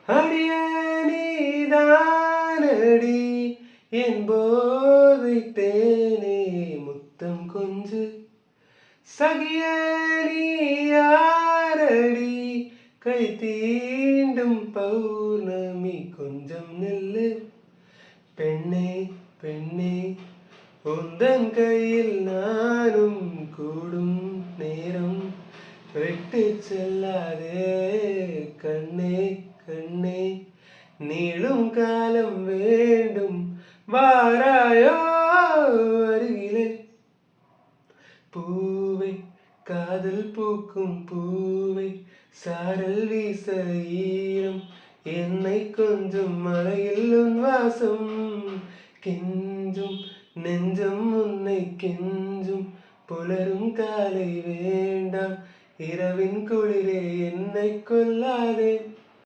அடியே நீதானடி என் போதை தேனே முத்தம் கொஞ்சு சகியே நீ யாரடி கை தீண்டும் பௌர்ணமி கொஞ்சம் நில்லு பெண்ணே பெண்ணே உந்தன் கையில் நானும் கூடும் நேரம் விட்டு செல்லாதே கண்ணே கண்ணே நீளும் காலம் வேண்டும் வாராயோ அருகிலே பூவை காதல் பூக்கும் பூவை சாரல் வீச ஈரம் என்னை கொஞ்சம் மழையில் உன் வாசம் கெஞ்சும் நெஞ்சம் உன்னை கெஞ்சும் புலரும் காலை வேண்டாம் இரவின் குளிரே என்னை கொல்லாதே